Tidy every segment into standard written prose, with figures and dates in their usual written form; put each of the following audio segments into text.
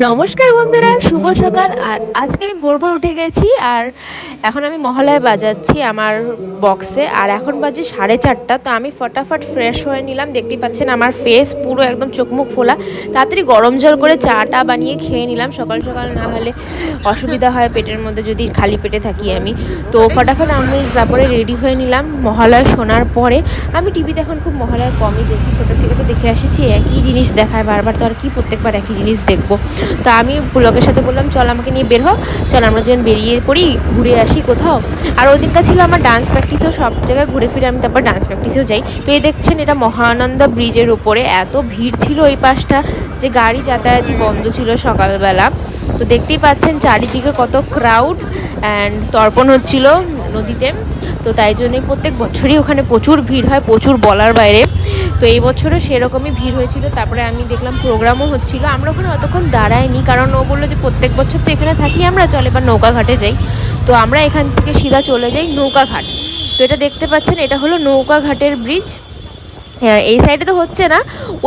নমস্কার বন্ধুরা, শুভ সকাল। আর আজকে আমি ভোর ভোর উঠে গেছি আর এখন আমি মহালয়া বাজাচ্ছি আমার বক্সে। আর এখন বাজে 4:30। তো আমি ফটাফট ফ্রেশ হয়ে নিলাম। দেখতেই পাচ্ছেন আমার ফেস পুরো একদম চোখমুখ ফোলা। তাড়াতাড়ি গরম জল করে চাটা বানিয়ে খেয়ে নিলাম, সকাল সকাল না হলে অসুবিধা হয় পেটের মধ্যে যদি খালি পেটে থাকি আমি। তো ফটাফট আমি তারপরে রেডি হয়ে নিলাম। মহালয়া শোনার পরে আমি টিভিতে এখন খুব মহালয়া কমই দেখি, ছোটো থেকে তো দেখে আসছি, একই জিনিস দেখায় বারবার, তো আর কি প্রত্যেকবার একই জিনিস দেখবো। তো আমি পুলকের সাথে বললাম চল আমাকে নিয়ে বের হো, চল আমরা দুজন বেরিয়ে পড়ি, ঘুরে আসি কোথাও। আর ওই দিনকার ছিল আমার ডান্স প্র্যাকটিসও, সব জায়গায় ঘুরে ফিরে আমি তারপর ডান্স প্র্যাকটিসেও যাই। তো এই দেখছেন এটা মহানন্দা ব্রিজের উপরে এত ভিড় ছিল ওই পাশটা যে গাড়ি যাতায়াতই বন্ধ ছিল সকালবেলা। তো দেখতেই পাচ্ছেন চারিদিকে কত ক্রাউড অ্যান্ড তর্পণ হচ্ছিল নদীতে। তো তাই জন্যই প্রত্যেক বছরই ওখানে প্রচুর ভিড় হয়, প্রচুর বলার বাইরে। তো এই বছরও সেরকমই ভিড় হয়েছিল। তারপরে আমি দেখলাম প্রোগ্রামও হচ্ছিল। আমরা ওখানে অতক্ষণ দাঁড়াইনি, কারণ ও বললো যে প্রত্যেক বছর তো এখানে থাকি আমরা, চল এবার নৌকা ঘাটে যাই। তো আমরা এখান থেকে সিধা চলে যাই নৌকা ঘাট। তো এটা দেখতে পাচ্ছেন, এটা হলো নৌকা ঘাটের ব্রিজ। হ্যাঁ, এই সাইডে তো হচ্ছে না,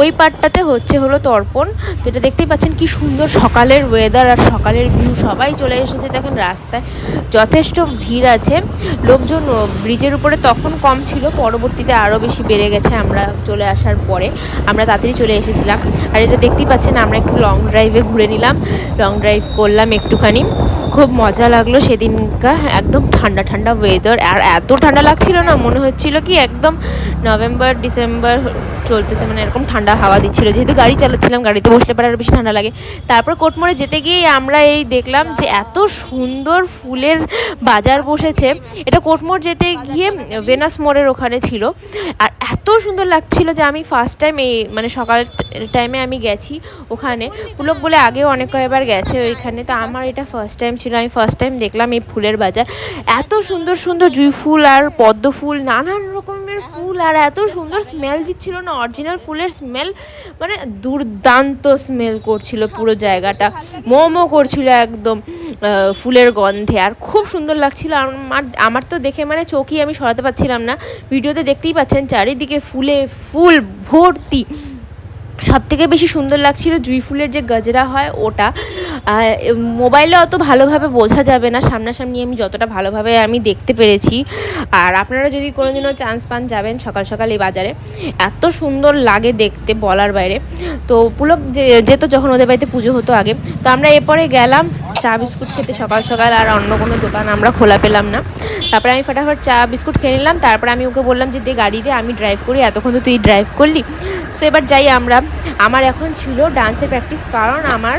ওই পার্টটাতে হলো তর্পণ। তো এটা দেখতেই পাচ্ছেন কি সুন্দর সকালের ওয়েদার আর সকালের ভিউ। সবাই চলে এসেছে, দেখেন রাস্তায় যথেষ্ট ভিড় আছে লোকজন। ব্রিজের উপরে তখন কম ছিল, পরবর্তীতে আরও বেশি বেড়ে গেছে আমরা চলে আসার পরে। আমরা তাড়াতাড়ি চলে এসেছিলাম। আর এটা দেখতেই পাচ্ছেন আমরা একটু লং ড্রাইভে ঘুরে নিলাম, লং ড্রাইভ করলাম একটুখানি। খুব মজা লাগলো সেদিনকা, একদম ঠান্ডা ঠান্ডা ওয়েদার। আর এত ঠান্ডা লাগছিল না, মনে হচ্ছিল কি একদম নভেম্বর ডিসেম্বর চলতেছে, মানে এরকম ঠান্ডা হাওয়া দিচ্ছিলো। যেহেতু গাড়ি চালাচ্ছিলাম, গাড়িতে বসলে পরে আরও বেশি ঠান্ডা লাগে। তারপর কোটমোড়ে যেতে গিয়ে আমরা এই দেখলাম যে এত সুন্দর ফুলের বাজার বসেছে। এটা কোটমোড় যেতে গিয়ে ভেনাস মোড়ের ওখানে ছিল। আর এত সুন্দর লাগছিল যে আমি ফার্স্ট টাইম এই মানে সকাল টাইমে আমি গেছি ওখানে। পুলক বলে আগেও অনেক কয়েকবার গেছে ওইখানে, তো আমার এটা ফার্স্ট টাইম ছিল। আমি ফার্স্ট টাইম দেখলাম এই ফুলের বাজার। এত সুন্দর সুন্দর জুঁই ফুল আর পদ্ম ফুল, নানান রকমের ফুল। আর এত সুন্দর স্মেল দিচ্ছিল না, অরিজিনাল ফুলের স্মেল, মানে দুর্দান্ত স্মেল করছিল পুরো জায়গাটা, মোমো করছিল একদম ফুলের গন্ধে। আর খুব সুন্দর লাগছিল। আমার তো দেখে মানে চোখই আমি সরাতে পারছিলাম না। ভিডিওতে দেখতেই পাচ্ছেন চারিদিকে ফুলে ফুল ভর্তি। সবথেকে বেশি সুন্দর লাগছিল জুঁই ফুলের যে গজরা হয় ওটা। মোবাইলে অত ভালোভাবে বোঝা যাবে না, সামনাসামনি আমি যতটা ভালোভাবে আমি দেখতে পেরেছি। আর আপনারা যদি কোনোদিনও চান্স পান, যাবেন সকাল সকাল এই বাজারে, এত সুন্দর লাগে দেখতে বলার বাইরে। তো পুলক যেত যখন ওদের বাড়িতে পুজো হতো আগে। তো আমরা এরপরে গেলাম চা বিস্কুট খেতে সকাল সকাল, আর অন্য কোনো দোকান আমরা খোলা পেলাম না। তারপরে আমি ফটাফট চা বিস্কুট খেয়ে নিলাম। তারপরে আমি ওকে বললাম যে গাড়ি দিয়ে আমি ড্রাইভ করি, এতক্ষণ তো তুই ড্রাইভ করলি, সো এবার যাই আমরা। আমার এখন ছিল ডান্সের প্র্যাকটিস, কারণ আমার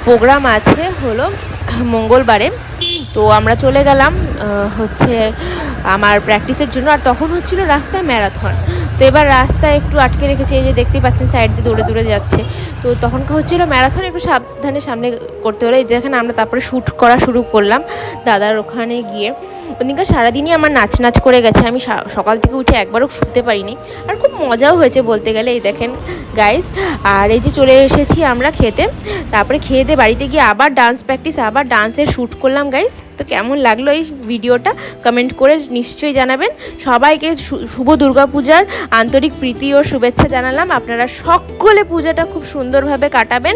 প্রোগ্রাম আছে হলো মঙ্গলবারে। তো আমরা চলে গেলাম হচ্ছে আমার প্র্যাকটিসের জন্য। আর তখন হচ্ছিল রাস্তায় ম্যারাথন। তো এবার রাস্তায় একটু আটকে রেখেছে, এই যে দেখতেই পাচ্ছেন সাইড দিয়ে দৌড়ে দৌড়ে যাচ্ছে। তো তখনকার হচ্ছিলো ম্যারাথন, একটু সাবধানে সামনে করতে হলো। এই দেখেন আমরা তারপরে শ্যুট করা শুরু করলাম দাদার ওখানে গিয়ে। ওদিনকার সারাদিনই আমার নাচ করে গেছে, আমি সকাল থেকে উঠে একবারও শুতে পারিনি। আর খুব মজাও হয়েছে বলতে গেলে। এই দেখেন গাইস, আর এই যে চলে এসেছি আমরা খেতে। তারপরে খেয়ে দিয়ে বাড়িতে গিয়ে আবার ডান্স প্র্যাকটিস, আবার ডান্সের শ্যুট করলাম গাইস। তো কেমন লাগলো এই ভিডিওটা কমেন্ট করে নিশ্চয়ই জানাবেন। সবাইকে শুভ দুর্গাপূজার আন্তরিক প্রীতি ও শুভেচ্ছা জানালাম। আপনারা সকলে পূজাটা খুব সুন্দরভাবে কাটাবেন।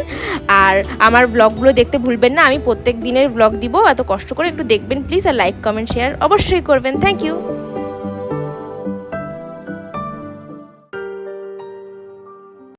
আর আমার ব্লগগুলো দেখতে ভুলবেন না, আমি প্রত্যেক দিনের ব্লগ দিব, এত কষ্ট করে একটু দেখবেন প্লিজ। আর লাইক কমেন্ট শেয়ার অবশ্যই করবেন। Thank you.